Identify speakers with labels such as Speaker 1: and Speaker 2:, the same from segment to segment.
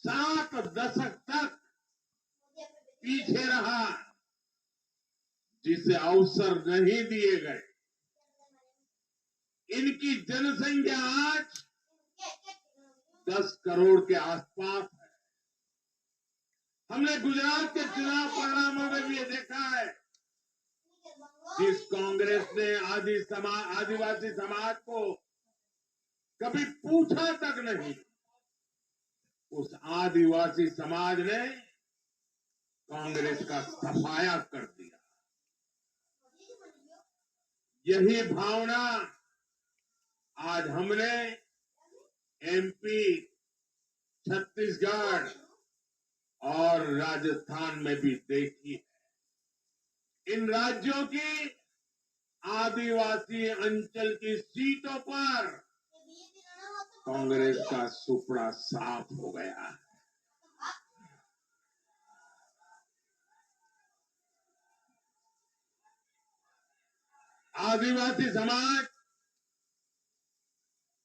Speaker 1: 7 दशक तक पीछे रहा, जिसे अवसर नहीं दिए गए। इनकी जनसंख्या आज 10 करोड़ के आसपास है। हमने गुजरात के चुनाव परिणामों में भी ये देखा है, जिस कांग्रेस ने आदिवासी समाज को कभी पूछा तक नहीं, उस आदिवासी समाज ने कांग्रेस का सफाया कर दिया। यही भावना आज हमने एमपी, छत्तीसगढ़ और राजस्थान में भी देखी है। इन राज्यों की आदिवासी अंचल की सीटों पर कांग्रेस का सुपड़ा साफ हो गया है। आदिवासी समाज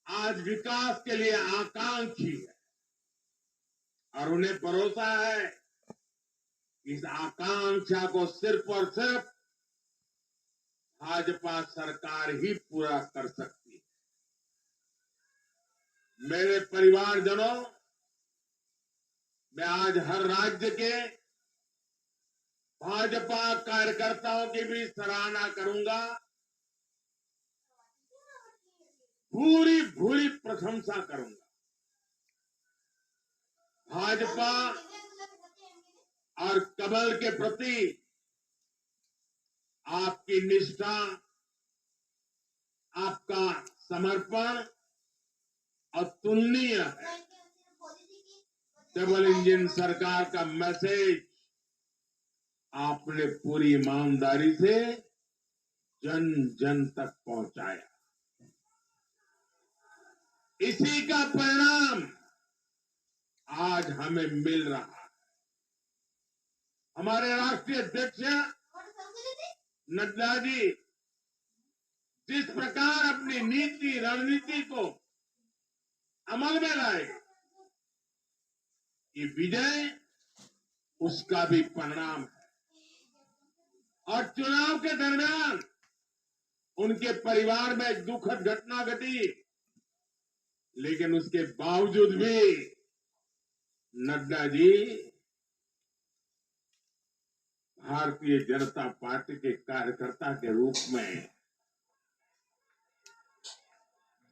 Speaker 1: आज विकास के लिए आकांक्षी है और उन्हें भरोसा है इस आकांक्षा को सिर्फ और सिर्फ भाजपा सरकार ही पूरा कर सकती है। मेरे परिवारजनों, मैं आज हर राज्य के भाजपा कार्यकर्ताओं की भी सराहना करूंगा, पूरी भूरी प्रशंसा करूंगा। भाजपा और कमल के प्रति आपकी निष्ठा, आपका समर्पण अतुलनीय है। डबल इंजन सरकार का मैसेज आपने पूरी ईमानदारी से जन जन तक पहुंचाया। इसी का परिणाम आज हमें मिल रहा है। हमारे राष्ट्रीय अध्यक्ष नड्डा जी जिस प्रकार अपनी नीति रणनीति को अमल में लाए, ये विजय उसका भी परिणाम है। और चुनाव के दरमियान उनके परिवार में एक दुखद घटना घटी, लेकिन उसके बावजूद भी नड्डा जी भारतीय जनता पार्टी के कार्यकर्ता के रूप में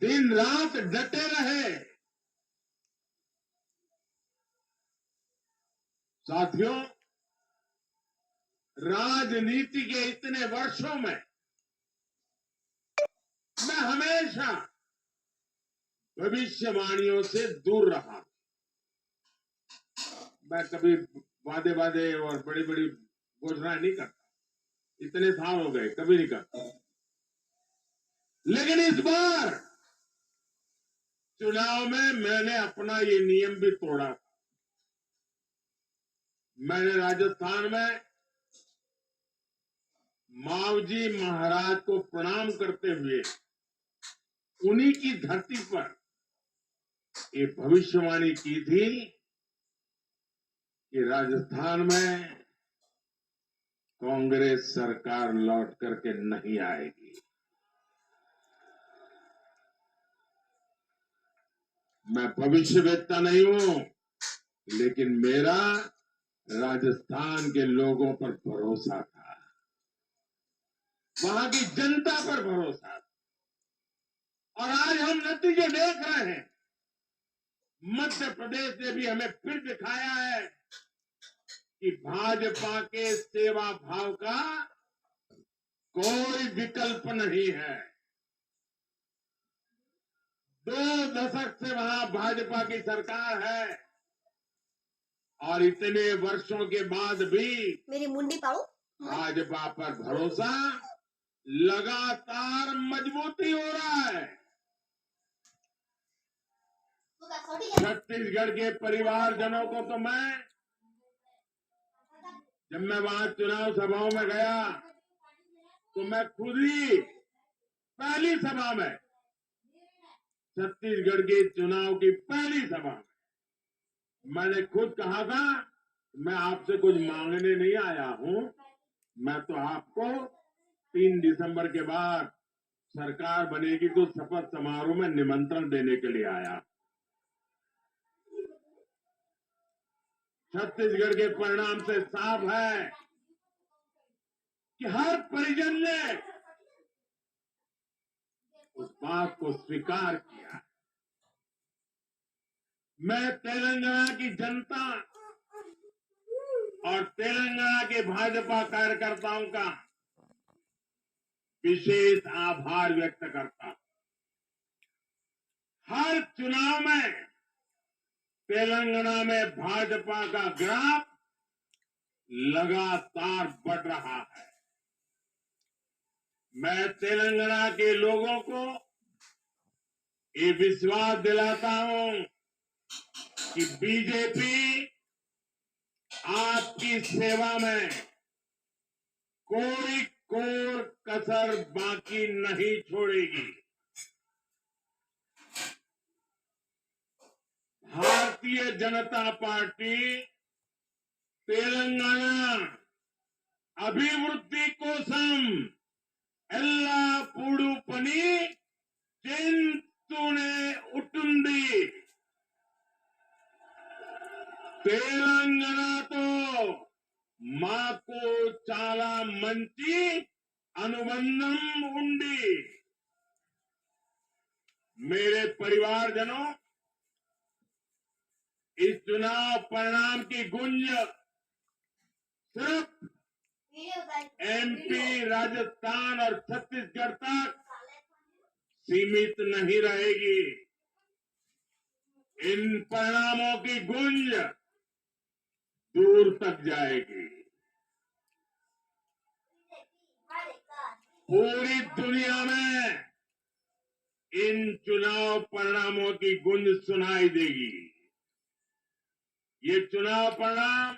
Speaker 1: दिन रात डटे रहे। साथियों, राजनीति के इतने वर्षों में मैं हमेशा भविष्यवाणियों से दूर रहा। मैं कभी वादे और बड़ी बड़ी घोषणाएं नहीं करता, इतने साल हो गए, कभी नहीं करता। लेकिन इस बार चुनाव में मैंने अपना ये नियम भी तोड़ा। मैंने राजस्थान में मावजी महाराज को प्रणाम करते हुए उन्हीं की धरती पर ये भविष्यवाणी की थी कि राजस्थान में कांग्रेस सरकार लौट करके नहीं आएगी। मैं भविष्यवेत्ता नहीं हूं, लेकिन मेरा राजस्थान के लोगों पर भरोसा था, वहां की जनता पर भरोसा था। और आज हम नतीजे देख रहे हैं। मध्य प्रदेश ने भी हमें फिर दिखाया है कि भाजपा के सेवा भाव का कोई विकल्प नहीं है। 2 दशक से वहां भाजपा की सरकार है और इतने वर्षों के बाद भी
Speaker 2: मेरी मुंडी पाऊं?
Speaker 1: भाजपा पर भरोसा लगातार मजबूती हो रहा है। छत्तीसगढ़ के परिवारजनों को तो जब मैं वहां चुनाव सभाओं में गया तो मैं खुद ही पहली सभा में, छत्तीसगढ़ के चुनाव की पहली सभा में मैंने खुद कहा था, मैं आपसे कुछ मांगने नहीं आया हूं, मैं तो आपको 3 दिसंबर के बाद सरकार बनेगी तो शपथ समारोह में निमंत्रण देने के लिए आया। छत्तीसगढ़ के परिणाम से साफ है कि हर परिजन ने उस बात को स्वीकार किया। मैं तेलंगाना की जनता और तेलंगाना के भाजपा कार्यकर्ताओं का विशेष आभार व्यक्त करता हूं। हर चुनाव में तेलंगाना में भाजपा का ग्राफ लगातार बढ़ रहा है। मैं तेलंगाना के लोगों को ये विश्वास दिलाता हूं कि बीजेपी आपकी सेवा में कोई कसर बाकी नहीं छोड़ेगी। भारतीय जनता पार्टी तेलंगाना अभिवृद्धि कोसम ఎల్లప్పుడూ పని చేస్తూనే ఉంటుంది। తెలంగాణతో మాకు చాలా మంచి అనుబంధం ఉంది। मेरे परिवारजनों, इस चुनाव परिणाम की गूंज सिर्फ एमपी, राजस्थान और छत्तीसगढ़ तक सीमित नहीं रहेगी। इन परिणामों की गूंज दूर तक जाएगी। पूरी दुनिया में इन चुनाव परिणामों की गूंज सुनाई देगी। ये चुनाव परिणाम